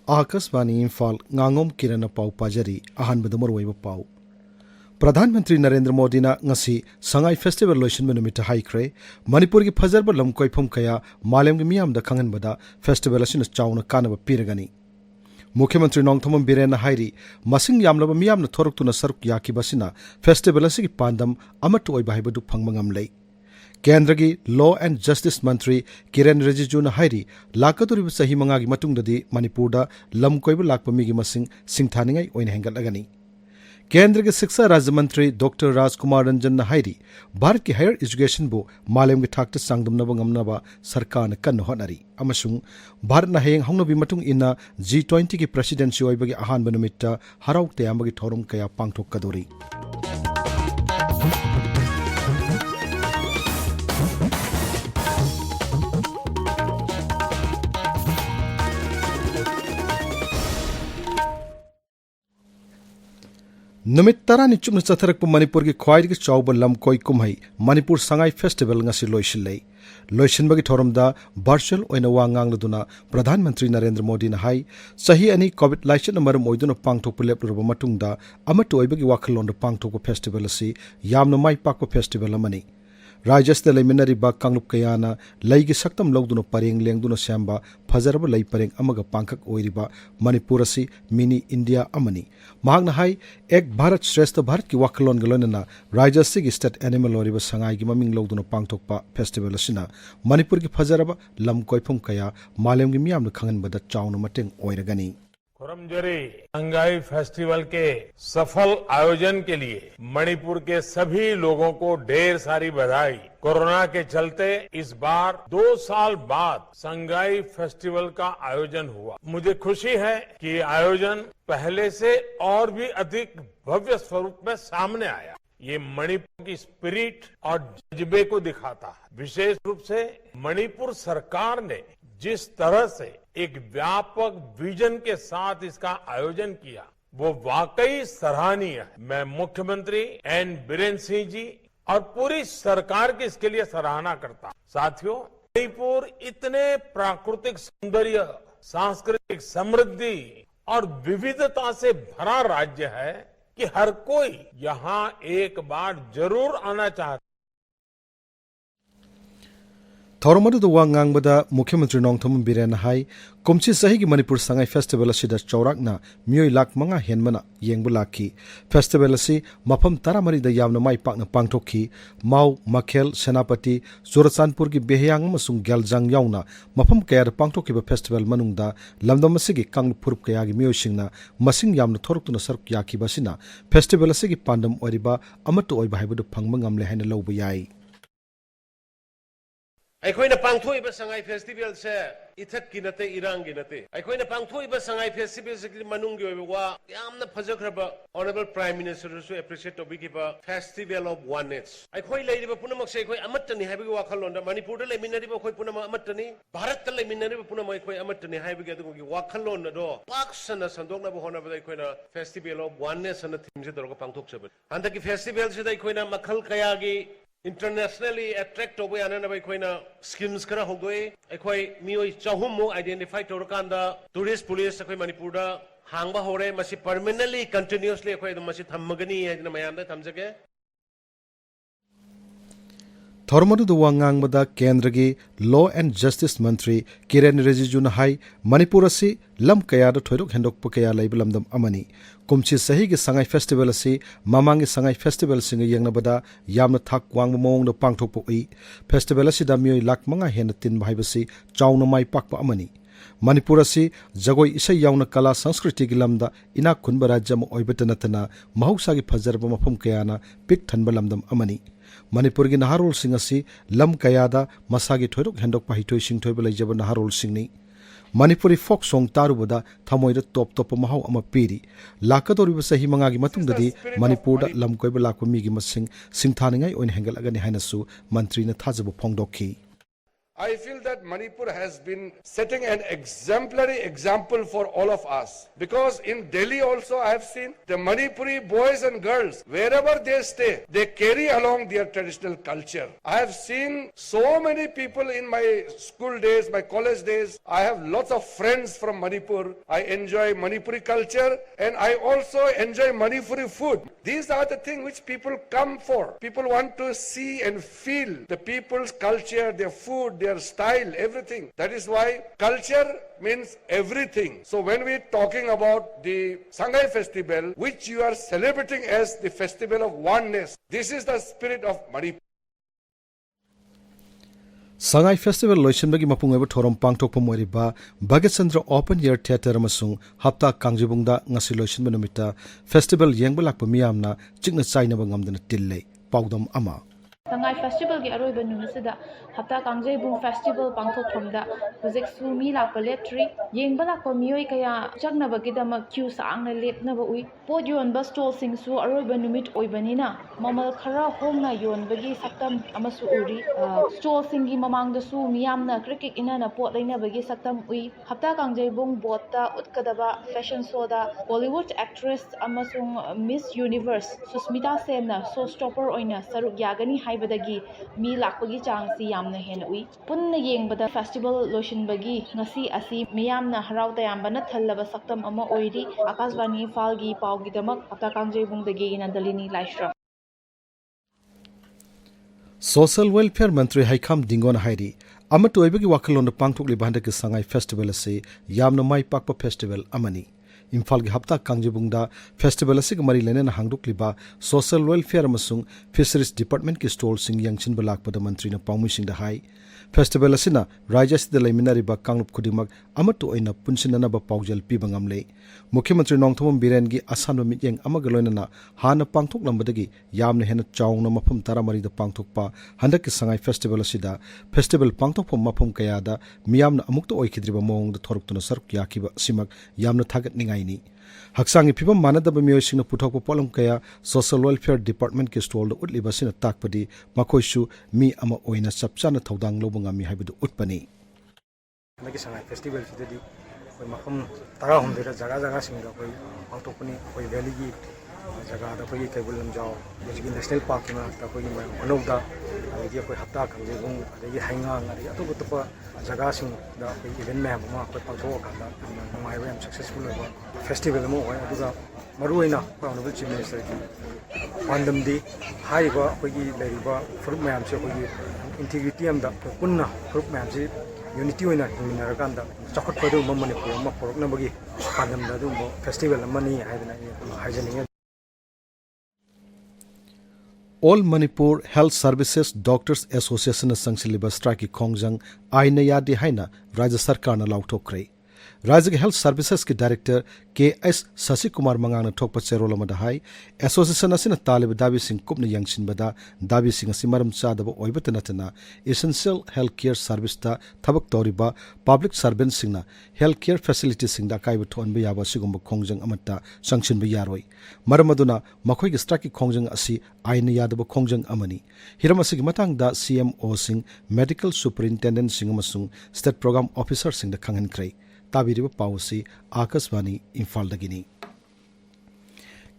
Akashvani Imphal Ngangom Kiran पाउ पाजरी अहानबद मरुवैब पाउ प्रधानमंत्री नरेंद्र मोदी ngasi संगाई फेस्टिवल लोइसन नुमित हाइख्रे मणिपुर की फजरब लमकोइफम कया मालेम की मियाम द खंगनबदा फेस्टिवल असिन चाउना कानब पिरगनी मुख्यमंत्री नोंगथोम बिरेन हाइरी मसिंग यामलब मियाम थोरक्तुना सरुक याकिबसिना फेस्टिवल असि पांदम अमट ओइबा हाइबदु फंगमंगम लई केंद्र की लॉ एंड जस्टिस मंत्री किरेन रिजिजू हाइरी लाकतुरिब सही मंगा की मतुंगददी मणिपुर लम कोइब लाकप मिगी मसिंग सिंगथानिंगाई ओइन हेंगलगनी केंद्र के शिक्षा राज्य मंत्री डॉक्टर राजकुमार रंजन हाइरी भारत की हायर एजुकेशन बु मालेम की थाकत सांगदमनब ngamnaba सरकार ने कन्न होनरी अमसुंग भारत ना हेंग हंगनबी मतुंग इना G20 की प्रेसिडेंसी ओइबगी अहानब नुमित्ता हराउ तयामबगी थोरम कया पांगथोकदोरी नुमित तरानी चुपन चथरक मणिपुर की ख्वाइद की चौब लमकोई कुमहई मणिपुर संगाई फेस्टिवल ngasi लोइसिलै लोइसिनबगी थोरमदा वर्चुअल ओइना वा ngangluduna प्रधानमंत्री नरेंद्र मोदी ना हाई सही अनि कोविड लाइसन मरम ओइदुना पांगथोक लेपलुरब मतुंगदा अमट ओइबगी वाखलोंद पांगथोक फेस्टिवल असि यामना माइ पाकप फेस्टिवल अमनी राज्यस्थ लेमिनरिबा कांगलुप कयाना लैगी सक्तम लौदुना परेंग लेंगदुना सेंबा फजरब लै परेंग अमग पांखक ओइरिबा मणिपुर असि मिनी इंडिया अमनी महागना हाई एक भारत श्रेष्ठ भारत की वाखलोन गलोनना राज्यस्थ की स्टेट एनिमल ओरिबा संगाई की ममिंग लौदुना पांगथोकपा फेस्टिवल असिना मणिपुर की फजरब लम कोइफम कया मालेम की मियाम खंगनबदा चाउना मटेंग ओइरगनी खुरमजरी संगाई फेस्टिवल के सफल आयोजन के लिए मणिपुर के सभी लोगों को ढेर सारी बधाई। कोरोना के चलते इस बार 2 साल बाद संगाई फेस्टिवल का आयोजन हुआ। मुझे खुशी है कि आयोजन पहले से और भी अधिक भव्य स्वरूप में सामने आया। ये मणिपुर की स्पिरिट और जज्बे को दिखाता है। विशेष रूप से मणिपुर सरकार ने जिस तरह से एक व्यापक विजन के साथ इसका आयोजन किया वो वाकई सराहनीय है। मैं मुख्यमंत्री एन बीरेन सिंह जी और पूरी सरकार की इसके लिए सराहना करता हूं। साथियों, मणिपुर इतने प्राकृतिक सौंदर्य, सांस्कृतिक समृद्धि और विविधता से भरा राज्य है कि हर कोई यहाँ एक बार जरूर आना चाहता। थौरमदु वा ngangbada मुख्यमंत्री नोंगथोम बिरेन हाई कुमची सही की मणिपुर संगाई फेस्टिवल असिदा चौराकना मियोय लाख मंगा हेनमना येंगबु लाखी फेस्टिवल असि मफम तरामरीदा यामना माइ पाकना पांगथोखी माउ मखेल सेनापति चुरचानपुर की बेहयांग अमसुंग ग्यालजांग यावना मफम कयादा पांगथोखिबा फेस्टिवल मनुंगदा लमदम असिगी कांगलु फुरुप कयागी मियोयसिंगना मसिंग यामना थोरक्तुना सरुक याखिबासिना फेस्टिवल असिगी पांडम ओरिबा अमत ओइबा हाइबदु फंगबा ngamle हाइना लौबा याई अखोइना पांगथोइबा संगाई फेस्टिवल से इथक की नते इरांग की नते अखोइना पांगथोइबा संगाई फेस्टिवल से मनुंगी ओइबा वा यामना फजखरबा ऑनरेबल प्राइम मिनिस्टर सु एप्रिशिएट टोबिकिबा फेस्टिवल ऑफ वननेस अखोइ लेरिबा पुनमक से अखोइ अमतनी हाइबगी वाखलोंदा मणिपुर द लेमिनरिबा अखोइ पुनम अमतनी भारत द लेमिनरिबा पुनम अखोइ अमतनी हाइबगी अदुगी वाखलोन दो पाक्सना संदोकना होनबा अखोइना फेस्टिवल ऑफ वननेस अन थीम से दरको पांगथोकसबा हंदकी फेस्टिवल से अखोइना मखल कयागी इंटरनेशनली अट्रैक्ट होबे आननबा अखोइना स्कीम्स करा होगोय अखोइ मियोय चाहुमो आइडेंटिफाई तोरकांदा टूरिस्ट पुलिस अखोइ मणिपुर दा हांगबा होरे मसी परमानेंटली कंटिन्यूअसली अखोइ मसी थम्मगनी है मयामदा थमजगे थौरमदु वा ngangbada केंद्र की लॉ एंड जस्टिस मंत्री किरेन रिजिजू हाई मणिपुर असि लम कयादा थोइरुक हेंडोकप कया लैब लमदम अमनी कुमची सही की संगाई फेस्टिवल असि ममांगी संगाई फेस्टिवल सिंग यंगनबदा यामना थाक वांग मोंग पांगथोकप उइ फेस्टिवल असिदा मियोय लाख मंगा हेन तिन भाइबसि चाउना माइ पाकप अमनी मणिपुर असि जगोई इसै यावना कला संस्कृति की लमदा इनाक खुनबा राज्य म ओइबत नतना महौसागी फजरब मफम कयाना पिक थनबा लमदम अमनी मणिपुर की नहारोल सिंह असि लम कयादा मसागी थोइरुक हेंडोक पाहिथोय सिंथोइब लैजब नहारोल सिंहनि मणिपुरी फोक सोंग तारुबदा थमोइद टॉप टॉप महाव अमा पीरी लाकदोरिब सही मंगागी मतुंगददी मणिपुर लम कोइब लाकप मिगी मसिंग सिंथानिंगाई ओइन हेंगलगनि हाइनसु मंत्री न थाजब फोंगदोखी I feel that Manipur has been setting an exemplary example for all of us. Because in Delhi also I have seen the Manipuri boys and girls, wherever they stay, they carry along their traditional culture. I have seen so many people in my school days, my college days. I have lots of friends from Manipur. I enjoy Manipuri culture and I also enjoy Manipuri food. These are the things which people come for. People want to see and feel the people's culture, their food, their style, everything. That is why culture means everything. So when we're talking about the Sangai festival, which you are celebrating as the festival of oneness, this is the spirit of Manipur. Sangai Festival loisinbagi mapung oiba thorom pangthokpa moiriba Bhagat Open Air Theatre amasung hapta kangjibungda ngasi loisinba numita festival yengba lakpa miyamna chikna chainaba ngamdana tillei paudam ama Sangai Festival ki aroi banu misida hapta kangjai bung festival pangthok thomda project su mi la paletri yeng bala ko mioi kaya chakna bagida ma queue sang na lepna ba ui pot yon bus stall sing su aroi banu mit oi banina mamal khara hongna yon bagi saktam amasu uri stall singi mamang da su miyamna cricket inana pot laina bagi saktam ui hapta kangjai bung botta utkadaba fashion show da Bollywood actress amasung Miss Universe Susmita Sen na showstopper oina saruk yagani haibadagi mi lakpagi changsi yamna hena ui punna yengbada festival loishinbagi ngasi asi miyamna harau tayambana thallaba saktam ama oiri Akashvani Imphal gi paugi damak hapta kangjai bungdagi inandalini laishra Social Welfare Mantri Haikam Dingon Hairi Amatu oibagi wakalon pangthokli bandaki Sangai Festival ase yamna mai pakpa festival amani Imphal gi hapta kangjibungda festival asig mari lenen hangdukliba Social Welfare amasung Fisheries Department ki stall sing yangchin balakpada mantri na pangmi sing da hai festival asina Raja sida laiminariba kanglup khudimak amatu oina punsinana ba paujal piba ngamle Mukhyamantri Nongthomam Biren gi asanba mityeng amaga loinana hana pangthok lambadagi yamna hena chawna mafam taramari da pangthokpa handaki Sangai Festival asida festival pangthokpam mafam kayada miyamna amukta oikhidriba mawngda thoruktuna saruk yakiba simak yamna thagat ningaini Haksangi pibam manadaba miyoisingna puthokpa polam kaya Social Welfare Department ki stall da utliba sina takpadi makoisu mi ama oina chapchana thodang loba ngami haibadu utpani Naki Sangai Festival sidadi koi mafam tara humdera jaga singda koi pangtokpani koi valley gi jaga da koi kaibul lamjao jigi national park na ta koi manokda agi koi hapta kangjai bung agi hainga ngari atopa jaga sing da koi event map ma koi pangthok kanda ngai ba successful ba festival mo oi aduga maruina honorable chief minister gi pandamdi haiba koi gi leriba fruit map se koi integrity am da punna fruit map se unity oina himinaraganda chakhatpadu Manipur ma poroknabagi pandamda du festival amani haidana haijaninga All Manipur Health Services Doctors Association na sangsilibas strike khongjang aina yadi haina Rajya Sarkar na lauthokre Rajya Health Services ki Director K.S. Sasi Kumar Mangana thokpa cherol amada hai association asina talib dabi sing kupna yangsin bada dabi sing asimaram chadaba oibata natana essential health care service ta thabak toriba public servants singna health care facilities singda kaiba thonba yaba sigumba khongjang amata sangsinba yaroi maramaduna makhoi gi strike khongjang asi aina yadaba khongjang amani hiramasi gi matangda CMO sing medical superintendent sing amasung state program officer singda khanghan krai ताबिरिब पाउसी Akashvani Imphal दगिनी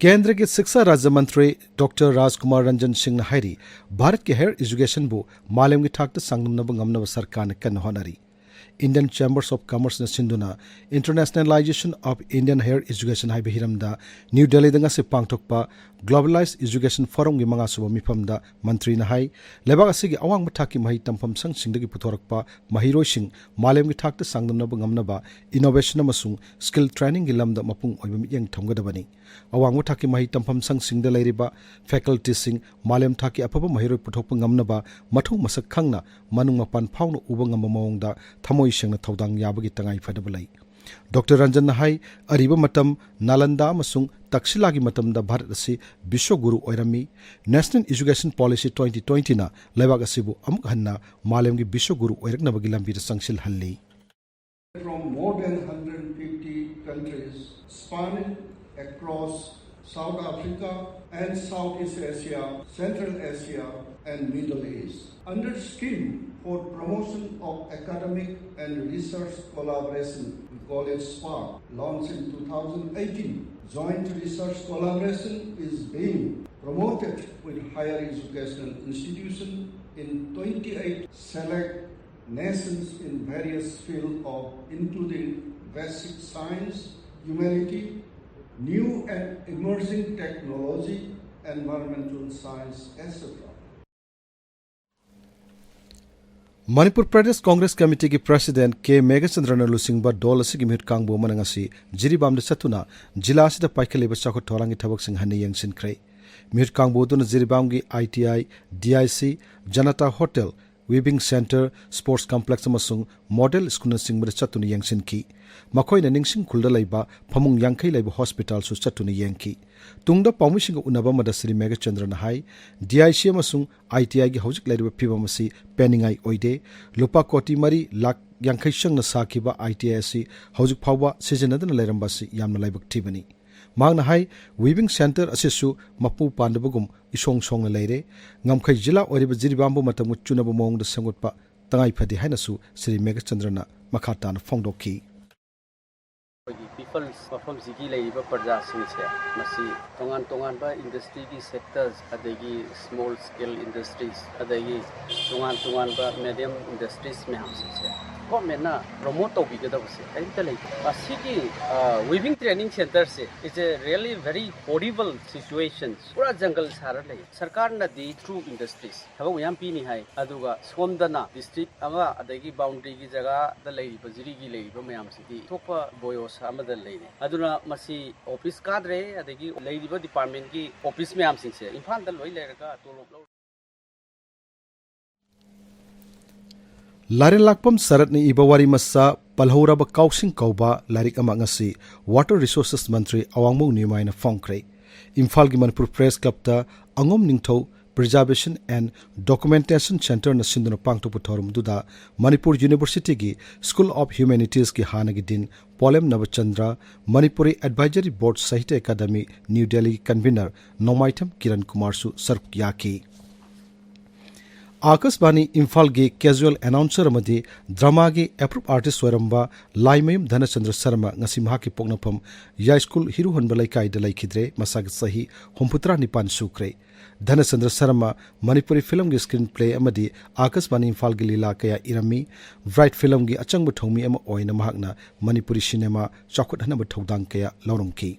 केंद्र के शिक्षा राज्य मंत्री doctor राजकुमार रंजन सिंह हाइरी भारत के higher education बु मालेम की ठाकत सांगनब ngमनब सरकार ने कन होनारी Indian Chambers of Commerce na sinduna Internationalization of Indian Higher Education hai bihiramda New Delhi danga se pangthokpa Globalized Education Forum gi manga suba mifamda mantri na hai lebak asigi awang mathaki mahi tampham sang singdagi puthorakpa mahiroi sing malem gi thakta sangdamna ngamnaba innovation amasung skill training gi lamda mapung oiba miyeng thamgadabani awang mathaki mahi tampham sang singda leiriba faculty sing malem thaki apaba mahiroi puthokpa ngamnaba mathung masak khangna manung mapan phawna uba ngamba mawngda thamoi singna thodang yabagi tangai fadabalai Dr. Ranjan Nahai Ariba Matam Nalanda Masung Takshilagi Matam da Bharat asi Bishoguru Oirami National Education Policy 2020 na Lebak asibu amuk hanna Malemgi Bishoguru Oirakna bagilam bir sangsil halli. From more than 150 countries spanning across South Africa and Southeast Asia, Central Asia and Middle East. Under scheme for promotion of academic and research collaboration, we call it SPARK, launched in 2018. Joint research collaboration is being promoted with higher educational institutions in 28 select nations in various fields of including basic science, humanity, new and emerging technology, environmental science, etc. Manipur Pradesh Congress Committee ki President K. Megachandran Lusingba Dol asigi mihut kangbo manangasi Jiribam de Satuna Jila asida paikaliba chakot thorangi thabak sing hani yangsin krai mihut kangbo dun Jiribam gi ITI, DIC, Janata Hotel, Weaving Center, Sports Complex amasung Model School singba de chatuna yangsin ki makoi na ningsing khulda laiba phamung yangkai laiba hospital su chatuna yangki tungda paumising unaba mada Sri Megachandran hai DIC amasung ITI gi hojik laiba phibamasi peningai oide lupa koti mari lak yangkai shang na sakiba ITI si hojik phawba sejanadana lairamba si yamna laibak thibani mangna hai Weaving Center asisu mapu pandabagum isong song leire ngamkhai jila oriba Jiribambu matamu chunaba mong da sangutpa tangai phadi haina su Sri Megachandrana makhatana phongdokki People's perform zigi laiba parja singse masi tongan ba industry ki sectors adegi small scale industries adegi tongan ba medium industries me ham singse government na promote to bigada base ainta lai masi ki weaving training center se is a really very horrible situation pura jungle sara lai sarkar na di through industries thaba yam pi ni hai aduga somdana district ama adegi boundary ki jaga da lai bajiri ki lai ba mayam sidi thopa boyos amada leine aduna masi office kadre adegi leiriba department ki office me am singse Imphal da loi leraka tolop lo Laren lakpam sarat ni ibawari masa palhora ba kausing kauba larik ama ngasi Water Resources Mantri awangmung nimaina fongkre Imphal gi Manipur Press Club ta angom ningthau Preservation and Documentation Center na sinduna pangto puthorum duda Manipur University gi School of Humanities ki hanagi din Polem Navachandra Manipuri Advisory Board Sahitya Academy New Delhi convener Ngangom Kiran Kumar su sarp yaki Akasbani Imphal gi casual announcer amadi drama gi approved artist waramba Laimayum Dhanachandra Sarma ngasi mahaki poknapam ya school hiru honbalai kai da laikidre masag sahi homputra nipan sukre Dhanachandra Sarma Manipuri film gi screenplay amadi Akasbani Imphal gi lila kaya irami bright film gi achangbu thongmi ama oina mahakna Manipuri cinema chakut hanaba thodang kaya laurongki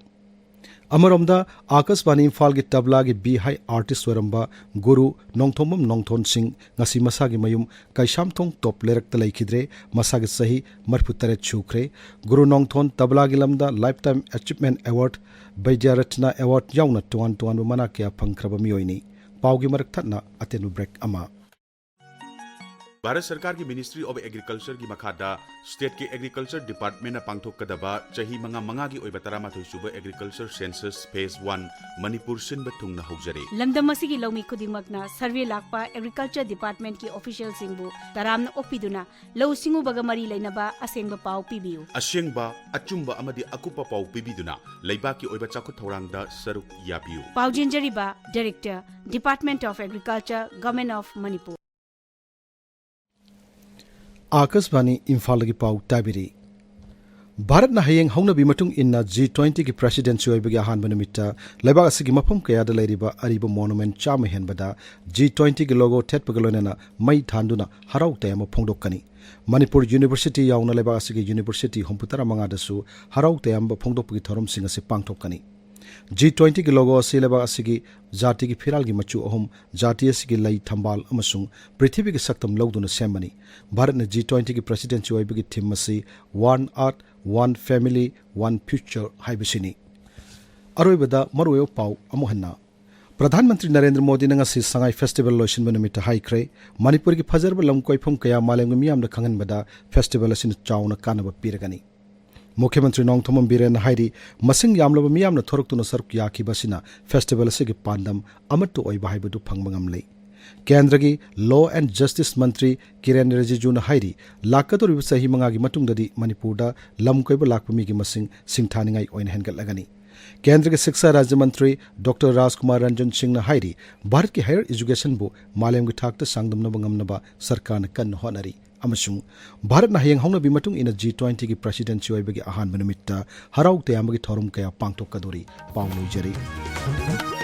Amaromda Akasbani Imphal gi tabla gi bi high artist waramba Guru Nongthomam Nongthon Singh ngasi masagi mayum Kaishamthong top lerak talai khidre masagi sahi marputare chukre Guru Nongthon tabla gi lamda Lifetime Achievement Award Baijaratna Award yauna tuan mana kya phangkraba miyoini paugi marak thatna atenu break ama Bharat सरकार की ministry of agriculture की मखादा state के agriculture department पांगथोक कदबा चही मंगा की ओइबा तरामाथोइ सुबा agriculture census phase 1 Manipur सिनबा थुंगना होजरे लमदम मसिगी लौमी खुदिमकना सर्वे Lakpa agriculture department की ऑफिशियल सिंबु तरामना ओपिदुना लौ सिंगु बगा मरी लेनबा असेंगबा पाउ पिबियु असेंगबा अचुंबा अमदि अकुपा पाउ पिबिदुना लैबा की ओइबा चाखु थौरांगदा सरुक याबियु पाउजेंजरीबा director department of agriculture government of Manipur Akasbani Imphal gi pau tabiri Bharat na hayeng hongnabi matung inna G20 ki presidency oibagi ahanba numita laibak asigi mafam kaya da lairiba ariba monument chama henbada G20 ki logo thetpagalonena mai thanduna harau tayama phongdokkani Manipur University yauna laibak asigi university homputara manga dasu harau tayamba phongdokpagi thorom singa se pangthokkani G20 ki logo ase laibak asigi jati ki phiral gi machu ahum jati asigi lai thambal amasung prithvi ki saktam logduna sembani Bharat na G20 ki presidency oibagi theme masi One Earth One Family One Future haibasini aroibada maruyo pau amohanna Pradhanmantri Narendra Modi na ngasi Sangai Festival loisinba numita haikre Manipur ki phajarba lamkoifum kaya malemga miyamna khanganbada festival asin chauna kanaba piragani Mukhyamantri Nongthomam Biren hairi masing yamlaba miyamna thoruktuna saruk yakibasina festival asigi pandam amattu oiba haibadu phangmangam lei Kendra gi Law and Justice Mantri Kiran Rijiju na hairi lakatoriba sahi manga gi matungdadi Manipurda lamkoiba lakpa mi gi masing singthaningai oina hengatlagani केंद्र के शिक्षा राज्य मंत्री doctor राजकुमार रंजन सिंह ने हाईरी भारत की higher education बु मालेम की ठाक सांगदमनब ngamnaba सरकार ने कन्न होनरी अमसुंग भारत ना हयेंग हौनबी मतुंग इन G20 की प्रेसिडेंसी ओइबगी अहानब नुमित्ता हराउ तयामगी थौरम कया पांगथोकदोरी पाउ लौजरी।